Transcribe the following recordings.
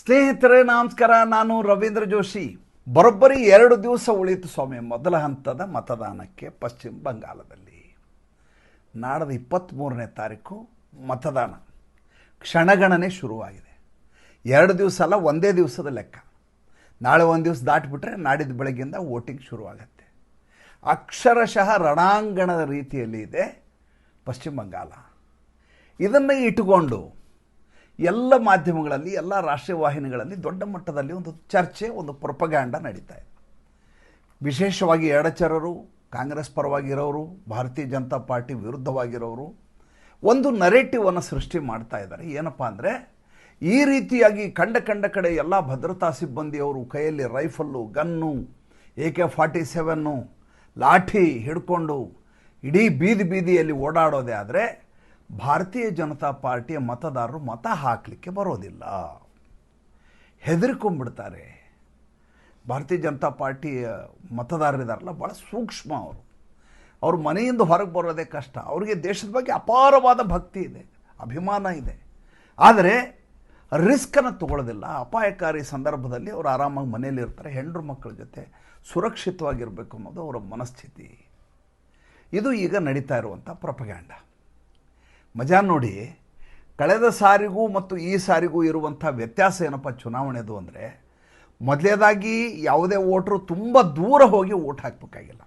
ಸ್ನೇಹಿತರೆ ನಮಸ್ಕಾರ. ನಾನು ರವೀಂದ್ರ ಜೋಶಿ. ಬರೋಬ್ಬರಿ 2 ದಿವಸ ಉಳಿಯಿತು ಸ್ವಾಮಿ ಮೊದಲ ಹಂತದ ಮತದಾನಕ್ಕೆ ಪಶ್ಚಿಮ ಬಂಗಾಳದಲ್ಲಿ. ನಾಡದ 23ನೇ ತಾರೀಕು ಮತದಾನ. ಕ್ಷಣಗಣನೆ ಶುರುವಾಗಿದೆ. 2 ದಿವಸ ಅಲ್ಲ, ಒಂದೇ ದಿವಸದ ಲೆಕ್ಕ. ನಾಳೆ ಒಂದು ದಿವಸ ದಾಟಿಬಿಟ್ರೆ ನಾಡಿದ್ದು ಬೆಳಗ್ಗೆಯಿಂದ ವೋಟಿಂಗ್ ಶುರುವಾಗತ್ತೆ. ಅಕ್ಷರಶಃ ರಣಾಂಗಣದ ರೀತಿಯಲ್ಲಿ ಇದೆ ಪಶ್ಚಿಮ ಬಂಗಾಳ. ಇದನ್ನು ಇಟ್ಟುಕೊಂಡು ಎಲ್ಲ ಮಾಧ್ಯಮಗಳಲ್ಲಿ, ಎಲ್ಲ ರಾಷ್ಟ್ರೀಯ ವಾಹಿನಿಗಳಲ್ಲಿ ದೊಡ್ಡ ಮಟ್ಟದಲ್ಲಿ ಒಂದು ಚರ್ಚೆ, ಒಂದು ಪ್ರೊಪಗ್ಯಾಂಡ ನಡೀತಾ ಇದೆ. ವಿಶೇಷವಾಗಿ ಎಡಚರರು, ಕಾಂಗ್ರೆಸ್ ಪರವಾಗಿರೋರು, ಭಾರತೀಯ ಜನತಾ ಪಾರ್ಟಿ ವಿರುದ್ಧವಾಗಿರೋರು ಒಂದು ನರೇಟಿವನ್ನು ಸೃಷ್ಟಿ ಮಾಡ್ತಾ ಇದ್ದಾರೆ. ಏನಪ್ಪ ಅಂದರೆ, ಈ ರೀತಿಯಾಗಿ ಕಂಡ ಕಡೆ ಎಲ್ಲ ಭದ್ರತಾ ಸಿಬ್ಬಂದಿಯವರು ಕೈಯಲ್ಲಿ ರೈಫಲ್ಲು, ಗನ್ನು, AK-47 ಲಾಠಿ ಹಿಡ್ಕೊಂಡು ಇಡೀ ಬೀದಿಯಲ್ಲಿ ಓಡಾಡೋದೇ ಆದರೆ ಭಾರತೀಯ ಜನತಾ ಪಾರ್ಟಿಯ ಮತದಾರರು ಮತ ಹಾಕಲಿಕ್ಕೆ ಬರೋದಿಲ್ಲ, ಹೆದರ್ಕೊಂಡ್ಬಿಡ್ತಾರೆ. ಭಾರತೀಯ ಜನತಾ ಪಾರ್ಟಿಯ ಮತದಾರರಿದಾರಲ್ಲ, ಭಾಳ ಸೂಕ್ಷ್ಮ. ಅವ್ರ ಮನೆಯಿಂದ ಹೊರಗೆ ಬರೋದೇ ಕಷ್ಟ. ಅವರಿಗೆ ದೇಶದ ಬಗ್ಗೆ ಅಪಾರವಾದ ಭಕ್ತಿ ಇದೆ, ಅಭಿಮಾನ ಇದೆ. ಆದರೆ ರಿಸ್ಕನ್ನು ತಗೊಳ್ಳೋದಿಲ್ಲ. ಅಪಾಯಕಾರಿ ಸಂದರ್ಭದಲ್ಲಿ ಅವರು ಆರಾಮಾಗಿ ಮನೆಯಲ್ಲಿರ್ತಾರೆ, ಹೆಂಡರು ಮಕ್ಕಳ ಜೊತೆ ಸುರಕ್ಷಿತವಾಗಿರಬೇಕು ಅನ್ನೋದು ಅವರ ಮನಸ್ಥಿತಿ. ಇದು ಈಗ ನಡೀತಾ ಇರುವಂಥ ಪ್ರೊಪಗ್ಯಾಂಡ. ಮಜಾ ನೋಡಿ, ಕಳೆದ ಸಾರಿಗೂ ಮತ್ತು ಈ ಸಾರಿಗೂ ಇರುವಂಥ ವ್ಯತ್ಯಾಸ ಏನಪ್ಪ ಚುನಾವಣೆದು ಅಂದರೆ, ಮೊದಲೇದಾಗಿ ಯಾವುದೇ ವೋಟ್ರು ತುಂಬ ದೂರ ಹೋಗಿ ವೋಟ್ ಹಾಕಬೇಕಾಗಿಲ್ಲ.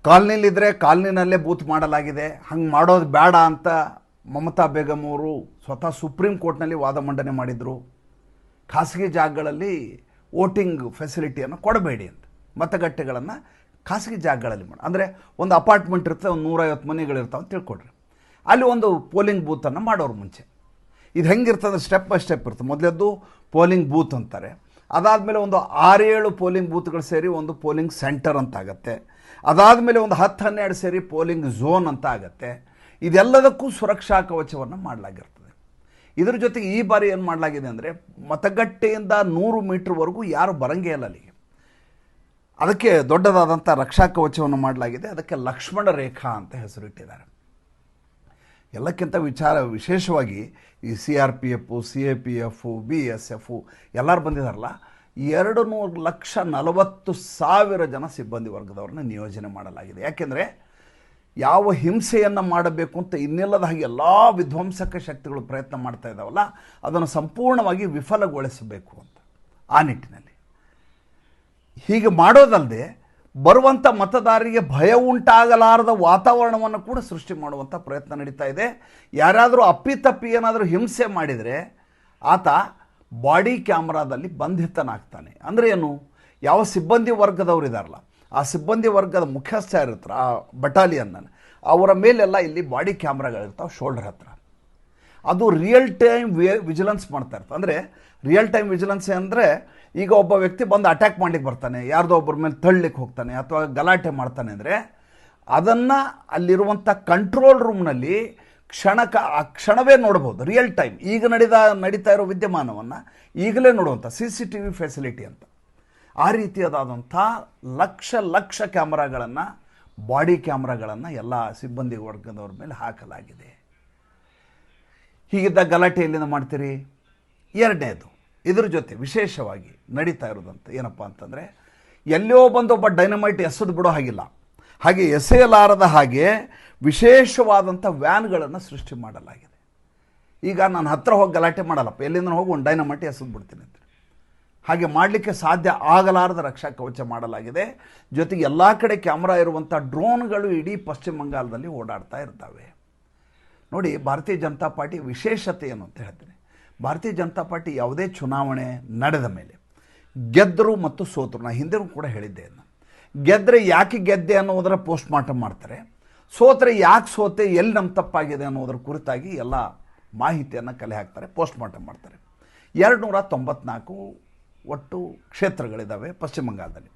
ಕಾಲನಿಲಿದ್ದರೆ ಕಾಲನಿನಲ್ಲೇ ಬೂತ್ ಮಾಡಲಾಗಿದೆ. ಹಂಗೆ ಮಾಡೋದು ಬೇಡ ಅಂತ ಮಮತಾ ಬೇಗಮ್ ಅವರು ಸ್ವತಃ ಸುಪ್ರೀಂ ಕೋರ್ಟ್ನಲ್ಲಿ ವಾದ ಮಂಡನೆ ಮಾಡಿದರು. ಖಾಸಗಿ ಜಾಗಗಳಲ್ಲಿ ವೋಟಿಂಗ್ ಫೆಸಿಲಿಟಿಯನ್ನು ಕೊಡಬೇಡಿ ಅಂತ, ಮತಗಟ್ಟೆಗಳನ್ನು ಖಾಸಗಿ ಜಾಗಗಳಲ್ಲಿ ಮಾಡಿ. ಅಂದರೆ ಒಂದು ಅಪಾರ್ಟ್ಮೆಂಟ್ ಇರುತ್ತೆ, ಒಂದು 150 ಮನೆಗಳಿರ್ತಾವೆ ಅಂತ ತಿಳ್ಕೊಡ್ರಿ. ಅಲ್ಲಿ ಒಂದು ಪೋಲಿಂಗ್ ಬೂತನ್ನು ಮಾಡೋರು ಮುಂಚೆ. ಇದು ಹೆಂಗಿರ್ತದೆ, ಸ್ಟೆಪ್ ಬೈ ಸ್ಟೆಪ್ ಇರ್ತದೆ. ಮೊದಲೇದ್ದು ಪೋಲಿಂಗ್ ಬೂತ್ ಅಂತಾರೆ. ಅದಾದಮೇಲೆ ಒಂದು 6-7 ಪೋಲಿಂಗ್ ಬೂತ್ಗಳು ಸೇರಿ ಒಂದು ಪೋಲಿಂಗ್ ಸೆಂಟರ್ ಅಂತ ಆಗುತ್ತೆ. ಅದಾದಮೇಲೆ ಒಂದು 10-12 ಸೇರಿ ಪೋಲಿಂಗ್ ಝೋನ್ ಅಂತ ಆಗುತ್ತೆ. ಇದೆಲ್ಲದಕ್ಕೂ ಸುರಕ್ಷಾ ಕವಚವನ್ನು ಮಾಡಲಾಗಿರ್ತದೆ. ಇದ್ರ ಜೊತೆಗೆ ಈ ಬಾರಿ ಏನು ಮಾಡಲಾಗಿದೆ ಅಂದರೆ, ಮತಗಟ್ಟೆಯಿಂದ 100 ಮೀಟ್ರ್ವರೆಗೂ ಯಾರು ಬರಂಗೇ ಇಲ್ಲ ಅಲ್ಲಿಗೆ. ಅದಕ್ಕೆ ದೊಡ್ಡದಾದಂಥ ರಕ್ಷಾ ಕವಚವನ್ನು ಮಾಡಲಾಗಿದೆ. ಅದಕ್ಕೆ ಲಕ್ಷ್ಮಣ ರೇಖಾ ಅಂತ ಹೆಸರಿಟ್ಟಿದ್ದಾರೆ. ಎಲ್ಲಕ್ಕಿಂತ ವಿಶೇಷವಾಗಿ ಈ CRPF, CAPF, BSF ಎಲ್ಲರೂ ಬಂದಿದ್ದಾರಲ್ಲ, 2,40,40,000 ಜನ ಸಿಬ್ಬಂದಿ ವರ್ಗದವ್ರನ್ನ ನಿಯೋಜನೆ ಮಾಡಲಾಗಿದೆ. ಯಾಕೆಂದರೆ ಯಾವ ಹಿಂಸೆಯನ್ನು ಮಾಡಬೇಕು ಅಂತ ಇನ್ನಿಲ್ಲದ ಹಾಗೆ ಎಲ್ಲ ವಿಧ್ವಂಸಕ ಶಕ್ತಿಗಳು ಪ್ರಯತ್ನ ಮಾಡ್ತಾ ಇದ್ದಾವಲ್ಲ, ಅದನ್ನು ಸಂಪೂರ್ಣವಾಗಿ ವಿಫಲಗೊಳಿಸಬೇಕು ಅಂತ ಆ ನಿಟ್ಟಿನಲ್ಲಿ. ಹೀಗೆ ಮಾಡೋದಲ್ಲದೆ ಬರುವಂಥ ಮತದಾರರಿಗೆ ಭಯ ಉಂಟಾಗಲಾರದ ವಾತಾವರಣವನ್ನು ಕೂಡ ಸೃಷ್ಟಿ ಮಾಡುವಂಥ ಪ್ರಯತ್ನ ನಡೀತಾ ಇದೆ. ಯಾರಾದರೂ ಅಪ್ಪಿತಪ್ಪಿ ಏನಾದರೂ ಹಿಂಸೆ ಮಾಡಿದರೆ ಆತ ಬಾಡಿ ಕ್ಯಾಮ್ರಾದಲ್ಲಿ ಬಂಧಿತನಾಗ್ತಾನೆ. ಅಂದರೆ ಏನು, ಯಾವ ಸಿಬ್ಬಂದಿ ವರ್ಗದವರು ಇದ್ದಾರಲ್ಲ, ಆ ಸಿಬ್ಬಂದಿ ವರ್ಗದ ಮುಖ್ಯಸ್ಥ ಇರ್ತಾರೆ, ಆ ಬಟಾಲಿಯನ್ನ, ಅವರ ಮೇಲೆಲ್ಲ ಇಲ್ಲಿ ಬಾಡಿ ಕ್ಯಾಮ್ರಾಗಳಿರ್ತಾವೆ ಶೋಲ್ಡರ್ ಹತ್ರ. ಅದು ರಿಯಲ್ ಟೈಮ್ ವಿಜಿಲೆನ್ಸ್ ಮಾಡ್ತಾ ಇರ್ತದೆ. ಅಂದರೆ ರಿಯಲ್ ಟೈಮ್ ವಿಜಿಲೆನ್ಸ್ ಅಂದರೆ, ಈಗ ಒಬ್ಬ ವ್ಯಕ್ತಿ ಬಂದು ಅಟ್ಯಾಕ್ ಮಾಡಲಿಕ್ಕೆ ಬರ್ತಾನೆ, ಯಾರ್ದೋ ಒಬ್ಬರ ಮೇಲೆ ತಳ್ಳಲಿಕ್ಕೆ ಹೋಗ್ತಾನೆ ಅಥವಾ ಗಲಾಟೆ ಮಾಡ್ತಾನೆ ಅಂದರೆ, ಅದನ್ನು ಅಲ್ಲಿರುವಂಥ ಕಂಟ್ರೋಲ್ ರೂಮ್ನಲ್ಲಿ ಆ ಕ್ಷಣವೇ ನೋಡ್ಬೋದು. ರಿಯಲ್ ಟೈಮ್ ಈಗ ನಡೀತಾ ಇರೋ ವಿದ್ಯಮಾನವನ್ನು ಈಗಲೇ ನೋಡುವಂಥ CCTV ಫೆಸಿಲಿಟಿ ಅಂತ. ಆ ರೀತಿಯಾದಂಥ ಲಕ್ಷ ಕ್ಯಾಮ್ರಾಗಳನ್ನು, ಬಾಡಿ ಕ್ಯಾಮ್ರಾಗಳನ್ನು ಎಲ್ಲ ಸಿಬ್ಬಂದಿ ವರ್ಗದವ್ರ ಮೇಲೆ ಹಾಕಲಾಗಿದೆ. ಹೀಗಿದ್ದ ಗಲಾಟೆ ಎಲ್ಲಿಂದ ಮಾಡ್ತೀರಿ? ಎರಡನೇದು, ಇದ್ರ ಜೊತೆ ವಿಶೇಷವಾಗಿ ನಡೀತಾ ಇರೋದಂತ ಏನಪ್ಪ ಅಂತಂದರೆ, ಎಲ್ಲೋ ಬಂದು ಒಬ್ಬ ಡೈನಮೈಟ್ ಎಸೆದು ಬಿಡೋ ಹಾಗಿಲ್ಲ, ಹಾಗೆ ಎಸೆಯಲಾರದ ಹಾಗೆ ವಿಶೇಷವಾದಂಥ ವ್ಯಾನ್ಗಳನ್ನು ಸೃಷ್ಟಿ ಮಾಡಲಾಗಿದೆ. ಈಗ ನಾನು ಹತ್ತಿರ ಹೋಗಿ ಗಲಾಟೆ ಮಾಡಲ್ಲಪ್ಪ, ಎಲ್ಲಿಂದ ಹೋಗಿ ಒಂದು ಡೈನಮೈಟ್ ಎಸೆದು ಬಿಡ್ತೀನಿ ಅಂತ. ಹಾಗೆ ಮಾಡಲಿಕ್ಕೆ ಸಾಧ್ಯ ಆಗಲಾರದ ರಕ್ಷಾ ಕವಚ ಮಾಡಲಾಗಿದೆ. ಜೊತೆಗೆ ಎಲ್ಲ ಕಡೆ ಕ್ಯಾಮ್ರಾ ಇರುವಂಥ ಡ್ರೋನ್ಗಳು ಇಡೀ ಪಶ್ಚಿಮ ಬಂಗಾಳದಲ್ಲಿ ಓಡಾಡ್ತಾ ಇರ್ತವೆ. ನೋಡಿ, ಭಾರತೀಯ ಜನತಾ ಪಾರ್ಟಿ ವಿಶೇಷತೆ ಏನು ಅಂತ ಹೇಳ್ತೀನಿ. ಭಾರತೀಯ ಜನತಾ ಪಾರ್ಟಿ ಯಾವುದೇ ಚುನಾವಣೆ ನಡೆದ ಮೇಲೆ ಗೆದ್ದರು ಮತ್ತು ಸೋತರು, ನಾನು ಹಿಂದೆ ಕೂಡ ಹೇಳಿದ್ದೆ, ಗೆದ್ದರೆ ಯಾಕೆ ಗೆದ್ದೆ ಅನ್ನೋದರ ಪೋಸ್ಟ್ ಮಾರ್ಟಮ್ ಮಾಡ್ತಾರೆ, ಸೋತರೆ ಯಾಕೆ ಸೋತೆ, ಎಲ್ಲಿ ನಮ್ಮ ತಪ್ಪಾಗಿದೆ ಅನ್ನೋದರ ಕುರಿತಾಗಿ ಎಲ್ಲ ಮಾಹಿತಿಯನ್ನು ಕಲೆ ಹಾಕ್ತಾರೆ, ಪೋಸ್ಟ್ ಮಾರ್ಟಮ್ ಮಾಡ್ತಾರೆ. 294 ಒಟ್ಟು ಕ್ಷೇತ್ರಗಳಿದ್ದಾವೆ ಪಶ್ಚಿಮ ಬಂಗಾಳದಲ್ಲಿ.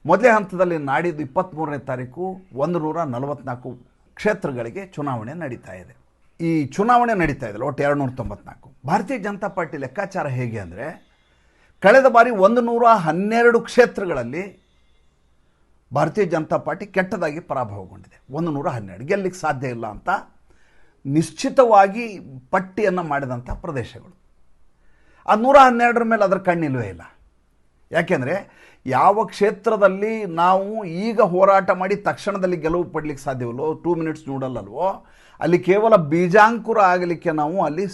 ಮೊದಲೇ ಹಂತದಲ್ಲಿ ನಾಡಿದ್ದು 23ನೇ ತಾರೀಕು 144 ಕ್ಷೇತ್ರಗಳಿಗೆ ಚುನಾವಣೆ ನಡೀತಾ ಇದೆ. ಈ ಚುನಾವಣೆ ನಡೀತಾ ಇದೆ ಒಟ್ಟು 294. ಭಾರತೀಯ ಜನತಾ ಪಾರ್ಟಿ ಲೆಕ್ಕಾಚಾರ ಹೇಗೆ ಅಂದರೆ, ಕಳೆದ ಬಾರಿ 112 ಕ್ಷೇತ್ರಗಳಲ್ಲಿ ಭಾರತೀಯ ಜನತಾ ಪಾರ್ಟಿ ಕೆಟ್ಟದಾಗಿ ಪರಾಭವಗೊಂಡಿದೆ. 112 ಗೆಲ್ಲಲಿಕ್ಕೆ ಸಾಧ್ಯ ಇಲ್ಲ ಅಂತ ನಿಶ್ಚಿತವಾಗಿ ಪಟ್ಟಿಯನ್ನು ಮಾಡಿದಂಥ ಪ್ರದೇಶಗಳು. ಆ 112 ಮೇಲೆ ಅದರ ಕಣ್ಣಿಲ್ವೇ ಇಲ್ಲ. ಯಾಕೆಂದರೆ ಯಾವ ಕ್ಷೇತ್ರದಲ್ಲಿ ನಾವು ಈಗ ಹೋರಾಟ ಮಾಡಿ ತಕ್ಷಣದಲ್ಲಿ ಗೆಲುವು ಪಡಲಿಕ್ಕೆ ಸಾಧ್ಯವಲ್ಲೋ, 2 ಮಿನಿಟ್ಸ್ ನೋಡಲ್ಲಲ್ವೋ, ಅಲ್ಲಿ ಕೇವಲ ಬೀಜಾಂಕುರ ಆಗಲಿಕ್ಕೆ ನಾವು ಅಲ್ಲಿ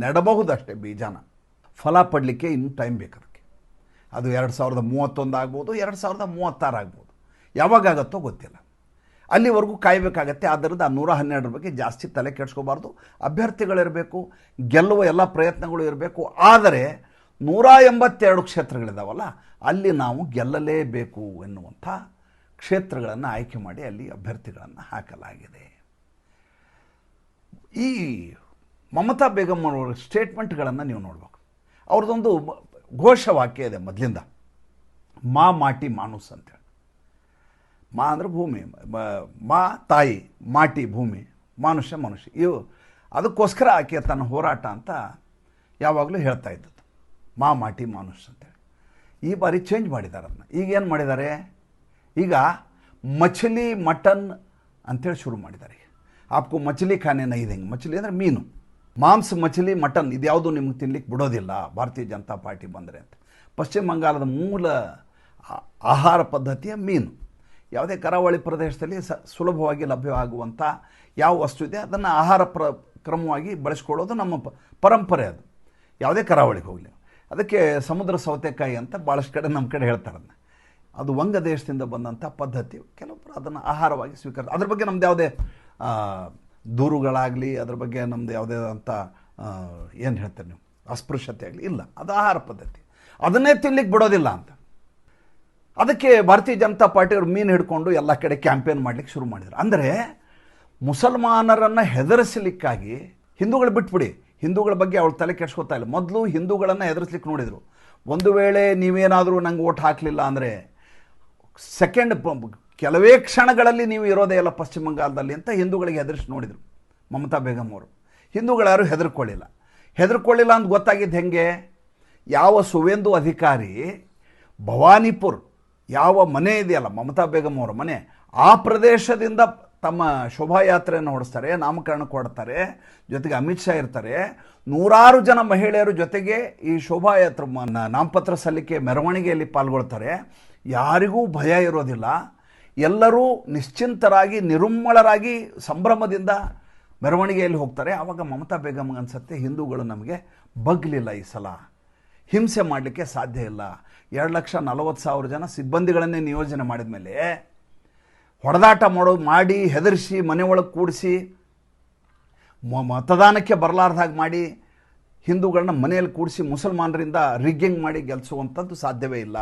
ನೆಡಬಹುದಷ್ಟೇ ಬೀಜಾನ. ಫಲ ಪಡಲಿಕ್ಕೆ ಇನ್ನೂ ಟೈಮ್ ಬೇಕು ಅದಕ್ಕೆ. ಅದು 2031 ಆಗ್ಬೋದು, 2036 ಆಗ್ಬೋದು, ಯಾವಾಗಾಗತ್ತೋ ಗೊತ್ತಿಲ್ಲ. ಅಲ್ಲಿವರೆಗೂ ಕಾಯಬೇಕಾಗತ್ತೆ. ಆದ್ದರಿಂದ ಆ 112 ಬಗ್ಗೆ ಜಾಸ್ತಿ ತಲೆ ಕೆಡಿಸ್ಕೋಬಾರ್ದು. ಅಭ್ಯರ್ಥಿಗಳಿರಬೇಕು, ಗೆಲ್ಲುವ ಎಲ್ಲ ಪ್ರಯತ್ನಗಳು ಇರಬೇಕು. ಆದರೆ 182 ಕ್ಷೇತ್ರಗಳಿದ್ದಾವಲ್ಲ, ಅಲ್ಲಿ ನಾವು ಗೆಲ್ಲಲೇಬೇಕು ಎನ್ನುವಂಥ ಕ್ಷೇತ್ರಗಳನ್ನು ಆಯ್ಕೆ ಮಾಡಿ ಅಲ್ಲಿ ಅಭ್ಯರ್ಥಿಗಳನ್ನು ಹಾಕಲಾಗಿದೆ. ಈ ಮಮತಾ ಬೇಗಂ ಅವರ ಸ್ಟೇಟ್ಮೆಂಟ್ಗಳನ್ನು ನೀವು ನೋಡಬೇಕು. ಅವ್ರದ್ದೊಂದು ಘೋಷವಾಕ್ಯ ಇದೆ ಮೊದಲಿಂದ, ಮಾ ಮಾಟಿ ಮಾನುಸ್ ಅಂತೇಳಿ. ಮಾ ಅಂದರೆ ಭೂಮಿ, ಮಾ ತಾಯಿ, ಮಾಟಿ ಭೂಮಿ, ಮನುಷ್ಯ ಮನುಷ್ಯ. ಇವು ಅದಕ್ಕೋಸ್ಕರ ಆಕೆ ತನ್ನ ಹೋರಾಟ ಅಂತ ಯಾವಾಗಲೂ ಹೇಳ್ತಾ ಇದ್ದದ್ದು, ಮಾ ಮಾಟಿ ಮಾನುಷ್ ಅಂತೇಳಿ. ಈ ಬಾರಿ ಚೇಂಜ್ ಮಾಡಿದ್ದಾರೆ ಅದನ್ನ. ಈಗ ಏನು ಮಾಡಿದ್ದಾರೆ, ಈಗ ಮಛಲಿ ಮಟನ್ ಅಂಥೇಳಿ ಶುರು ಮಾಡಿದ್ದಾರೆ. ಆಪ್ಕು ಮಛಲಿ ಖಾನೆ ನೈ ದೇಂಗೆ. ಮಛಲಿ ಅಂದರೆ ಮೀನು, ಮಾಂಸ, ಮಛಲಿ, ಮಟನ್ ಇದ್ಯಾವುದು ನಿಮ್ಗೆ ತಿನ್ಲಿಕ್ಕೆ ಬಿಡೋದಿಲ್ಲ ಭಾರತೀಯ ಜನತಾ ಪಾರ್ಟಿ ಬಂದರೆ ಅಂತ. ಪಶ್ಚಿಮ ಬಂಗಾಳದ ಮೂಲ ಆಹಾರ ಪದ್ಧತಿಯ ಮೀನು. ಯಾವುದೇ ಕರಾವಳಿ ಪ್ರದೇಶದಲ್ಲಿ ಸುಲಭವಾಗಿ ಲಭ್ಯವಾಗುವಂಥ ಯಾವ ವಸ್ತು ಇದೆ ಅದನ್ನು ಆಹಾರ ಕ್ರಮವಾಗಿ ಬಳಸ್ಕೊಳ್ಳೋದು ನಮ್ಮ ಪರಂಪರೆ. ಅದು ಯಾವುದೇ ಕರಾವಳಿಗೆ ಹೋಗಲಿ. ಅದಕ್ಕೆ ಸಮುದ್ರ ಸೌತೆಕಾಯಿ ಅಂತ ಭಾಳಷ್ಟು ಕಡೆ ನಮ್ಮ ಕಡೆ ಹೇಳ್ತಾರೆ. ಅದು ವಂಗ ದೇಶದಿಂದ ಬಂದಂಥ ಪದ್ಧತಿ. ಕೆಲವೊಬ್ಬರು ಅದನ್ನು ಆಹಾರವಾಗಿ ಸ್ವೀಕಾರ. ಅದ್ರ ಬಗ್ಗೆ ನಮ್ದು ಯಾವುದೇ ದೂರುಗಳಾಗಲಿ, ಅದ್ರ ಬಗ್ಗೆ ನಮ್ಮದು ಯಾವುದೇ ಅಂತ ಏನು ಹೇಳ್ತಾರೆ ನೀವು, ಅಸ್ಪೃಶ್ಯತೆ ಆಗಲಿ ಇಲ್ಲ. ಅದು ಆಹಾರ ಪದ್ಧತಿ, ಅದನ್ನೇ ತಿನ್ಲಿಕ್ಕೆ ಬಿಡೋದಿಲ್ಲ ಅಂತ. ಅದಕ್ಕೆ ಭಾರತೀಯ ಜನತಾ ಪಾರ್ಟಿಯವರು ಮೀನು ಹಿಡ್ಕೊಂಡು ಎಲ್ಲ ಕಡೆ ಕ್ಯಾಂಪೇನ್ ಮಾಡಲಿಕ್ಕೆ ಶುರು ಮಾಡಿದರು. ಅಂದರೆ ಮುಸಲ್ಮಾನರನ್ನು ಹೆದರಿಸಲಿಕ್ಕಾಗಿ, ಹಿಂದೂಗಳು ಬಿಟ್ಬಿಡಿ, ಹಿಂದೂಗಳ ಬಗ್ಗೆ ಅವಳು ತಲೆ ಕೆಡ್ಸ್ಕೊತಾ ಇಲ್ಲ. ಮೊದಲು ಹಿಂದೂಗಳನ್ನು ಹೆದರಿಸ್ಲಿಕ್ಕೆ ನೋಡಿದರು. ಒಂದು ವೇಳೆ ನೀವೇನಾದರೂ ನಂಗೆ ಓಟ್ ಹಾಕಲಿಲ್ಲ ಅಂದರೆ ಕೆಲವೇ ಕ್ಷಣಗಳಲ್ಲಿ ನೀವು ಇರೋದೇ ಇಲ್ಲ ಪಶ್ಚಿಮ ಬಂಗಾಳದಲ್ಲಿ ಅಂತ ಹಿಂದೂಗಳಿಗೆ ಹೆದರಿಸಿ ನೋಡಿದರು ಮಮತಾ ಬೇಗಂ ಅವರು. ಹಿಂದೂಗಳ್ಯಾರು ಹೆದರ್ಕೊಳ್ಳಿಲ್ಲ ಅಂತ ಗೊತ್ತಾಗಿದ್ದು ಹೆಂಗೆ, ಯಾವ ಸುವೇಂದು ಅಧಿಕಾರಿ ಭವಾನಿಪುರ್ ಯಾವ ಮನೆ ಇದೆಯಲ್ಲ ಮಮತಾ ಬೇಗಂ ಅವರ ಮನೆ, ಆ ಪ್ರದೇಶದಿಂದ ತಮ್ಮ ಶೋಭಾಯಾತ್ರೆಯನ್ನು ಹೊಡಿಸ್ತಾರೆ, ನಾಮಕರಣಕ್ಕೆ ಹೊಡ್ತಾರೆ, ಜೊತೆಗೆ ಅಮಿತ್ ಶಾ ಇರ್ತಾರೆ, 100 ಜನ ಮಹಿಳೆಯರು ಜೊತೆಗೆ ಈ ಶೋಭಾಯಾತ್ರೆ ನಾಮಪತ್ರ ಸಲ್ಲಿಕೆ ಮೆರವಣಿಗೆಯಲ್ಲಿ ಪಾಲ್ಗೊಳ್ತಾರೆ. ಯಾರಿಗೂ ಭಯ ಇರೋದಿಲ್ಲ. ಎಲ್ಲರೂ ನಿಶ್ಚಿಂತರಾಗಿ ನಿರುಮ್ಮಳರಾಗಿ ಸಂಭ್ರಮದಿಂದ ಮೆರವಣಿಗೆಯಲ್ಲಿ ಹೋಗ್ತಾರೆ. ಆವಾಗ ಮಮತಾ ಬೇಗಂಗೆ ಅನಿಸುತ್ತೆ, ಹಿಂದೂಗಳು ನಮಗೆ ಬಗ್ಲಿಲ್ಲ, ಈ ಸಲ ಹಿಂಸೆ ಮಾಡಲಿಕ್ಕೆ ಸಾಧ್ಯ ಇಲ್ಲ. 2,40,000 ಜನ ಸಿಬ್ಬಂದಿಗಳನ್ನೇ ನಿಯೋಜನೆ ಮಾಡಿದ ಮೇಲೆ ಹೊಡೆದಾಟ ಮಾಡಿ ಹೆದರಿಸಿ ಮನೆ ಒಳಗೆ ಕೂಡಿಸಿ ಮತದಾನಕ್ಕೆ ಬರಲಾರ್ದಾಗ ಮಾಡಿ ಹಿಂದೂಗಳನ್ನ ಮನೆಯಲ್ಲಿ ಕೂಡಿಸಿ ಮುಸಲ್ಮಾನರಿಂದ ರಿಗ್ಗಿಂಗ್ ಮಾಡಿ ಗೆಲ್ಲಿಸುವಂಥದ್ದು ಸಾಧ್ಯವೇ ಇಲ್ಲ,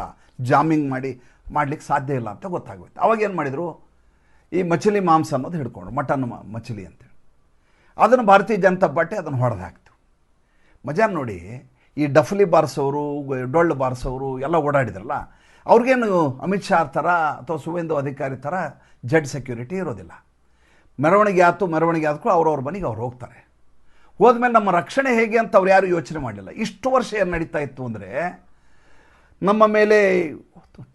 ಜಾಮಿಂಗ್ ಮಾಡಲಿಕ್ಕೆ ಸಾಧ್ಯ ಇಲ್ಲ ಅಂತ ಗೊತ್ತಾಗೋಯ್ತು. ಅವಾಗ ಏನು ಮಾಡಿದರು, ಈ ಮಛಲಿ ಮಾಂಸ ಅನ್ನೋದು ಹಿಡ್ಕೊಂಡು, ಮಟನ್ ಮಛಲಿ ಅಂತೇಳಿ ಅದನ್ನು ಭಾರತೀಯ ಜನತಾ ಪಾರ್ಟಿ ಅದನ್ನು ಹೊಡೆದು ಹಾಕ್ತು. ಮಜಾ ನೋಡಿ, ಈ ಡಫ್ಲಿ ಬಾರಿಸೋರು, ಡೊಳ್ಳು ಬಾರಿಸೋರು ಎಲ್ಲ ಓಡಾಡಿದ್ರಲ್ಲ, ಅವ್ರಿಗೇನು ಅಮಿತ್ ಶಾ ಥರ ಅಥವಾ ಸುವೇಂದು ಅಧಿಕಾರಿ ಥರ ಜಡ್ ಸೆಕ್ಯೂರಿಟಿ ಇರೋದಿಲ್ಲ. ಮೆರವಣಿಗೆ ಆದ್ರೂ ಅವ್ರವ್ರ ಮನೆಗೆ ಅವ್ರು ಹೋಗ್ತಾರೆ. ಹೋದ್ಮೇಲೆ ನಮ್ಮ ರಕ್ಷಣೆ ಹೇಗೆ ಅಂತ ಅವ್ರು ಯಾರು ಯೋಚನೆ ಮಾಡಲಿಲ್ಲ. ಇಷ್ಟು ವರ್ಷ ಏನು ನಡೀತಾ ಇತ್ತು ಅಂದರೆ, ನಮ್ಮ ಮೇಲೆ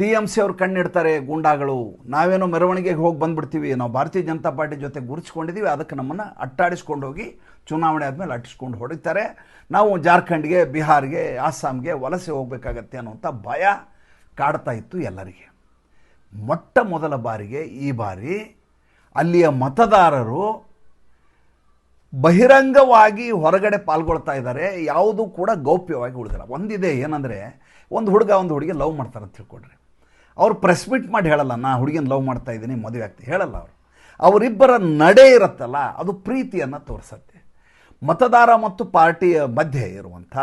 TMC ಅವ್ರು ಕಣ್ಣಿಡ್ತಾರೆ ಗೂಂಡಾಗಳು, ನಾವೇನೋ ಮೆರವಣಿಗೆಗೆ ಹೋಗಿ ಬಂದುಬಿಡ್ತೀವಿ, ನಾವು ಭಾರತೀಯ ಜನತಾ ಪಾರ್ಟಿ ಜೊತೆ ಗುರುತಿಸ್ಕೊಂಡಿದ್ದೀವಿ, ಅದಕ್ಕೆ ನಮ್ಮನ್ನು ಅಟ್ಟಾಡಿಸ್ಕೊಂಡು ಹೋಗಿ ಚುನಾವಣೆ ಆದಮೇಲೆ ಅಟ್ಟಿಸ್ಕೊಂಡು ಹೊಡಿತಾರೆ, ನಾವು ಜಾರ್ಖಂಡ್ಗೆ, ಬಿಹಾರ್ಗೆ, ಆಸ್ಸಾಂಗೆ ವಲಸೆ ಹೋಗಬೇಕಾಗತ್ತೆ ಅನ್ನುವಂಥ ಭಯ ಕಾಡ್ತಾ ಇತ್ತು ಎಲ್ಲರಿಗೆ. ಮೊಟ್ಟ ಮೊದಲ ಬಾರಿಗೆ ಈ ಬಾರಿ ಅಲ್ಲಿಯ ಮತದಾರರು ಬಹಿರಂಗವಾಗಿ ಹೊರಗಡೆ ಪಾಲ್ಗೊಳ್ತಾ ಇದ್ದಾರೆ. ಯಾವುದೂ ಕೂಡ ಗೌಪ್ಯವಾಗಿ ಉಳಿದಿಲ್ಲ. ಒಂದಿದೆ, ಏನಂದರೆ ಒಂದು ಹುಡುಗ ಒಂದು ಹುಡುಗಿ ಲವ್ ಮಾಡ್ತಾರೆ ಅಂತ ತಿಳ್ಕೊಡ್ರಿ. ಅವ್ರು ಪ್ರೆಸ್ ಮೀಟ್ ಮಾಡಿ ಹೇಳಲ್ಲ, ನಾ ಹುಡುಗಿನ ಲವ್ ಮಾಡ್ತಾ ಇದ್ದೀನಿ, ಮದುವೆ ಆಗ್ತೀನಿ ಹೇಳಲ್ಲ. ಅವರಿಬ್ಬರ ನಡೆ ಇರುತ್ತಲ್ಲ, ಅದು ಪ್ರೀತಿಯನ್ನು ತೋರಿಸುತ್ತೆ. ಮತದಾರ ಮತ್ತು ಪಾರ್ಟಿಯ ಮಧ್ಯೆ ಇರುವಂಥ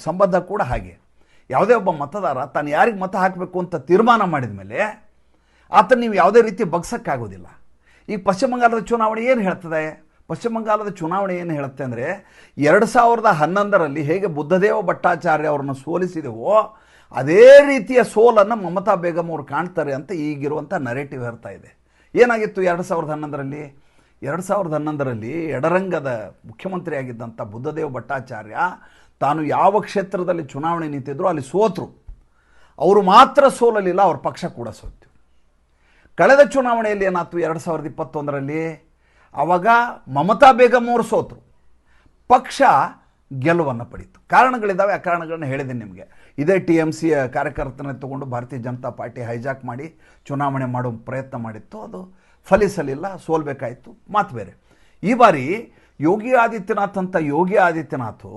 ಸಂಬಂಧ ಕೂಡ ಹಾಗೆ. ಯಾವುದೇ ಒಬ್ಬ ಮತದಾರ ತಾನು ಯಾರಿಗೆ ಮತ ಹಾಕಬೇಕು ಅಂತ ತೀರ್ಮಾನ ಮಾಡಿದ ಮೇಲೆ ಆತ ನೀವು ಯಾವುದೇ ರೀತಿ ಬಗ್ಸೋಕ್ಕಾಗೋದಿಲ್ಲ. ಈಗ ಪಶ್ಚಿಮ ಬಂಗಾಳದ ಚುನಾವಣೆ ಏನು ಹೇಳ್ತದೆ, ಪಶ್ಚಿಮ ಬಂಗಾಳದ ಚುನಾವಣೆ ಏನು ಹೇಳುತ್ತೆ ಅಂದರೆ, 2011ರಲ್ಲಿ ಹೇಗೆ ಬುದ್ಧದೇವ ಭಟ್ಟಾಚಾರ್ಯ ಅವರನ್ನು ಸೋಲಿಸಿದೆವೋ ಅದೇ ರೀತಿಯ ಸೋಲನ್ನು ಮಮತಾ ಬೇಗಂ ಅವರು ಕಾಣ್ತಾರೆ ಅಂತ ಈಗಿರುವಂಥ ನರೇಟಿವ್ ಹೇಳ್ತಾ ಇದೆ. ಏನಾಗಿತ್ತು 2011ರಲ್ಲಿ? 2011ರಲ್ಲಿ ಎಡರಂಗದ ಮುಖ್ಯಮಂತ್ರಿಯಾಗಿದ್ದಂಥ ಬುದ್ಧದೇವ ಭಟ್ಟಾಚಾರ್ಯ ತಾನು ಯಾವ ಕ್ಷೇತ್ರದಲ್ಲಿ ಚುನಾವಣೆ ನಿಂತಿದ್ರು ಅಲ್ಲಿ ಸೋತರು. ಅವರು ಮಾತ್ರ ಸೋಲಲಿಲ್ಲ, ಅವ್ರ ಪಕ್ಷ ಕೂಡ ಸೋತು. ಕಳೆದ ಚುನಾವಣೆಯಲ್ಲಿ ಏನಾಯ್ತು 2021ರಲ್ಲಿ? ಆವಾಗ ಮಮತಾ ಬೇಗಂ ಅವರು ಸೋತರು, ಪಕ್ಷ ಗೆಲುವನ್ನು ಪಡೀತು. ಕಾರಣಗಳಿದ್ದಾವೆ, ಆ ಕಾರಣಗಳನ್ನ ಹೇಳಿದ್ದೀನಿ ನಿಮಗೆ. ಇದೇ TMC ಕಾರ್ಯಕರ್ತನ ತಗೊಂಡು ಭಾರತೀಯ ಜನತಾ ಪಾರ್ಟಿ ಹೈಜಾಕ್ ಮಾಡಿ ಚುನಾವಣೆ ಮಾಡೋ ಪ್ರಯತ್ನ ಮಾಡಿತ್ತು, ಅದು ಫಲಿಸಲಿಲ್ಲ, ಸೋಲ್ಬೇಕಾಯಿತು, ಮಾತು ಬೇರೆ. ಈ ಬಾರಿ ಯೋಗಿ ಆದಿತ್ಯನಾಥ್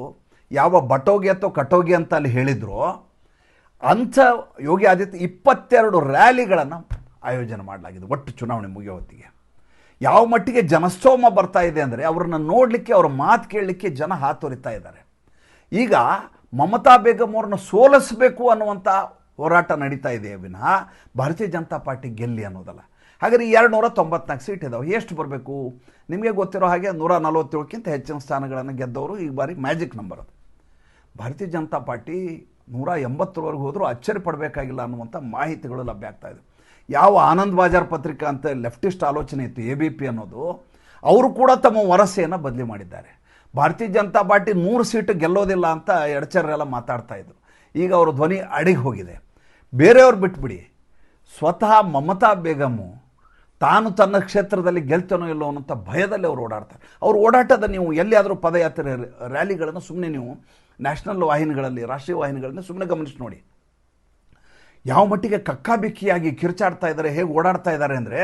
ಯಾವ ಬಟೋಗಿ ಅಥವಾ ಕಟೋಗಿ ಅಂತ ಅಲ್ಲಿ ಹೇಳಿದ್ರು, ಅಂಥ ಯೋಗಿ ಆದಿತ್ಯ 22 ರ್ಯಾಲಿಗಳನ್ನು ಆಯೋಜನೆ ಮಾಡಲಾಗಿದೆ ಒಟ್ಟು ಚುನಾವಣೆ ಮುಗಿಯೋ ಹೊತ್ತಿಗೆ. ಯಾವ ಮಟ್ಟಿಗೆ ಜನಸ್ತೋಮ ಬರ್ತಾ ಇದೆ ಅಂದರೆ ಅವ್ರನ್ನ ನೋಡಲಿಕ್ಕೆ, ಅವ್ರ ಮಾತು ಕೇಳಲಿಕ್ಕೆ ಜನ ಹಾತೊರಿತಾ ಇದ್ದಾರೆ. ಈಗ ಮಮತಾ ಬೇಗಂ ಅವ್ರನ್ನ ಸೋಲಿಸಬೇಕು ಅನ್ನುವಂಥ ಹೋರಾಟ ನಡೀತಾ ಇದೆ ವಿನಃ ಭಾರತೀಯ ಜನತಾ ಪಾರ್ಟಿ ಗೆಲ್ಲಿ ಅನ್ನೋದಲ್ಲ. ಹಾಗಾದರೆ 294 ಸೀಟ್ ಇದ್ದಾವೆ, ಎಷ್ಟು ಬರಬೇಕು? ನಿಮಗೆ ಗೊತ್ತಿರೋ ಹಾಗೆ 147ಕ್ಕಿಂತ ಹೆಚ್ಚಿನ ಸ್ಥಾನಗಳನ್ನು ಗೆದ್ದವರು ಈ ಬಾರಿ ಮ್ಯಾಜಿಕ್ ನಂಬರ್. ಅದು ಭಾರತೀಯ ಜನತಾ ಪಾರ್ಟಿ 180ವರೆಗೂ ಹೋದರೂ ಅಚ್ಚರಿ ಪಡಬೇಕಾಗಿಲ್ಲ ಅನ್ನುವಂಥ ಮಾಹಿತಿಗಳು ಲಭ್ಯ ಆಗ್ತಾ ಇದೆ. ಯಾವ ಆನಂದ್ ಬಾಜಾರ್ ಪತ್ರಿಕಾ ಅಂತ ಲೆಫ್ಟಿಸ್ಟ್ ಆಲೋಚನೆ ಇತ್ತು, ABP ಅನ್ನೋದು, ಅವರು ಕೂಡ ತಮ್ಮ ವರಸೆಯನ್ನು ಬದಲಿ ಮಾಡಿದ್ದಾರೆ. ಭಾರತೀಯ ಜನತಾ ಪಾರ್ಟಿ 100 ಸೀಟು ಗೆಲ್ಲೋದಿಲ್ಲ ಅಂತ ಎಡಚರೆಲ್ಲ ಮಾತಾಡ್ತಾ ಇದ್ರು. ಈಗ ಅವರು ಧ್ವನಿ ಅಡಿಗೆ ಹೋಗಿದೆ. ಬೇರೆಯವ್ರು ಬಿಟ್ಬಿಡಿ, ಸ್ವತಃ ಮಮತಾ ಬೇಗಮ್ಮು ತಾನು ತನ್ನ ಕ್ಷೇತ್ರದಲ್ಲಿ ಗೆಲ್ತನೋ ಇಲ್ಲೋ ಅನ್ನೋಂಥ ಭಯದಲ್ಲಿ ಅವರು ಓಡಾಡ್ತಾರೆ. ಅವ್ರ ಓಡಾಟದ ನೀವು ಎಲ್ಲಿಯಾದರೂ ಪದಯಾತ್ರೆ ರ್ಯಾಲಿಗಳನ್ನು ಸುಮ್ಮನೆ ನೀವು ನ್ಯಾಷನಲ್ ವಾಹಿನಿಗಳಲ್ಲಿ, ರಾಷ್ಟ್ರೀಯ ವಾಹಿನಿಗಳಲ್ಲಿ ಸುಮ್ಮನೆ ಗಮನಿಸಿ ನೋಡಿ, ಯಾವ ಮಟ್ಟಿಗೆ ಕಕ್ಕಾಬಿಕ್ಕಿಯಾಗಿ ಕಿರ್ಚಾಡ್ತಾ ಇದ್ದಾರೆ, ಹೇಗೆ ಓಡಾಡ್ತಾ ಇದ್ದಾರೆ ಅಂದರೆ,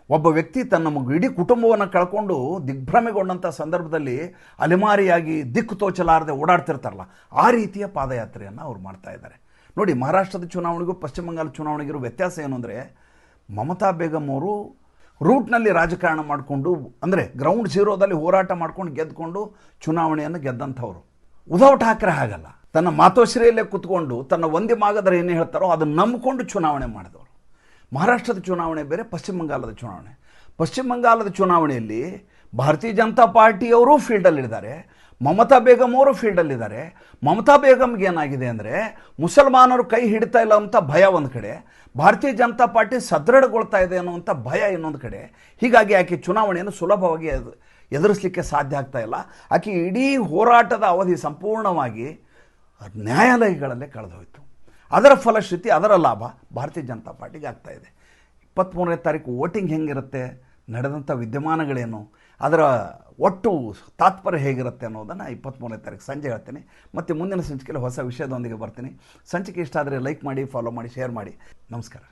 ಒಬ್ಬ ವ್ಯಕ್ತಿ ತನ್ನ ಇಡೀ ಕುಟುಂಬವನ್ನು ಕಳ್ಕೊಂಡು ದಿಗ್ಭ್ರಮೆಗೊಂಡಂಥ ಸಂದರ್ಭದಲ್ಲಿ ಅಲೆಮಾರಿಯಾಗಿ ದಿಕ್ಕು ತೋಚಲಾರದೆ ಓಡಾಡ್ತಿರ್ತಾರಲ್ಲ, ಆ ರೀತಿಯ ಪಾದಯಾತ್ರೆಯನ್ನು ಅವ್ರು ಮಾಡ್ತಾ ಇದ್ದಾರೆ. ನೋಡಿ, ಮಹಾರಾಷ್ಟ್ರದ ಚುನಾವಣೆಗೂ ಪಶ್ಚಿಮ ಬಂಗಾಳ ಚುನಾವಣೆಗಿರೋ ವ್ಯತ್ಯಾಸ ಏನು ಅಂದರೆ, ಮಮತಾ ಬೇಗಂ ಅವರು ರೂಟ್ನಲ್ಲಿ ರಾಜಕಾರಣ ಮಾಡಿಕೊಂಡು, ಅಂದರೆ ಗ್ರೌಂಡ್ ಝೀರೋದಲ್ಲಿ ಹೋರಾಟ ಮಾಡ್ಕೊಂಡು ಗೆದ್ದುಕೊಂಡು ಚುನಾವಣೆಯನ್ನು ಗೆದ್ದಂಥವ್ರು. ಉದ್ಧವ್ ಠಾಕ್ರೆ ಹಾಗಲ್ಲ, ತನ್ನ ಮಾತೋಶ್ರೀಯಲ್ಲೇ ಕೂತ್ಕೊಂಡು ತನ್ನ ಒಂದೇ ಮಾಗದರೆ ಏನು ಹೇಳ್ತಾರೋ ಅದನ್ನು ನಂಬಿಕೊಂಡು ಚುನಾವಣೆ ಮಾಡಿದವರು. ಮಹಾರಾಷ್ಟ್ರದ ಚುನಾವಣೆ ಬೇರೆ, ಪಶ್ಚಿಮ ಬಂಗಾಳದ ಚುನಾವಣೆ. ಪಶ್ಚಿಮ ಬಂಗಾಳದ ಚುನಾವಣೆಯಲ್ಲಿ ಭಾರತೀಯ ಜನತಾ ಪಾರ್ಟಿಯವರು ಫೀಲ್ಡಲ್ಲಿದ್ದಾರೆ, ಮಮತಾ ಬೇಗಂ ಅವರು ಫೀಲ್ಡಲ್ಲಿದ್ದಾರೆ. ಮಮತಾ ಬೇಗಂಗೆ ಏನಾಗಿದೆ ಅಂದರೆ, ಮುಸಲ್ಮಾನರು ಕೈ ಹಿಡಿತಾ ಇಲ್ಲ ಅಂತ ಭಯ ಒಂದು ಕಡೆ, ಭಾರತೀಯ ಜನತಾ ಪಾರ್ಟಿ ಸದೃಢಗೊಳ್ತಾ ಇದೆ ಅನ್ನುವಂಥ ಭಯ ಇನ್ನೊಂದು ಕಡೆ. ಹೀಗಾಗಿ ಆಕೆ ಚುನಾವಣೆಯನ್ನು ಸುಲಭವಾಗಿ ಎದುರಿಸಲಿಕ್ಕೆ ಸಾಧ್ಯ ಆಗ್ತಾ ಇಲ್ಲ. ಆಕೆ ಇಡೀ ಹೋರಾಟದ ಅವಧಿ ಸಂಪೂರ್ಣವಾಗಿ ನ್ಯಾಯಾಲಯಗಳಲ್ಲೇ ಕಳೆದೋಯ್ತು. ಅದರ ಫಲಶ್ರುತಿ, ಅದರ ಲಾಭ ಭಾರತೀಯ ಜನತಾ ಪಾರ್ಟಿಗೆ ಆಗ್ತಾ ಇದೆ. 23ನೇ ತಾರೀಕು ವೋಟಿಂಗ್ ಹೆಂಗಿರುತ್ತೆ, ನಡೆದಂಥ ವಿದ್ಯಮಾನಗಳೇನು, ಅದರ ಒಟ್ಟು ತಾತ್ಪರ್ಯ ಹೇಗಿರುತ್ತೆ ಅನ್ನೋದನ್ನು 23ನೇ ತಾರೀಕು ಸಂಜೆ ಹೇಳ್ತೀನಿ. ಮತ್ತು ಮುಂದಿನ ಸಂಚಿಕೆಯಲ್ಲಿ ಹೊಸ ವಿಷಯದೊಂದಿಗೆ ಬರ್ತೀನಿ. ಸಂಚಿಕೆ ಇಷ್ಟ ಆದರೆ ಲೈಕ್ ಮಾಡಿ, ಫಾಲೋ ಮಾಡಿ, ಶೇರ್ ಮಾಡಿ. ನಮಸ್ಕಾರ.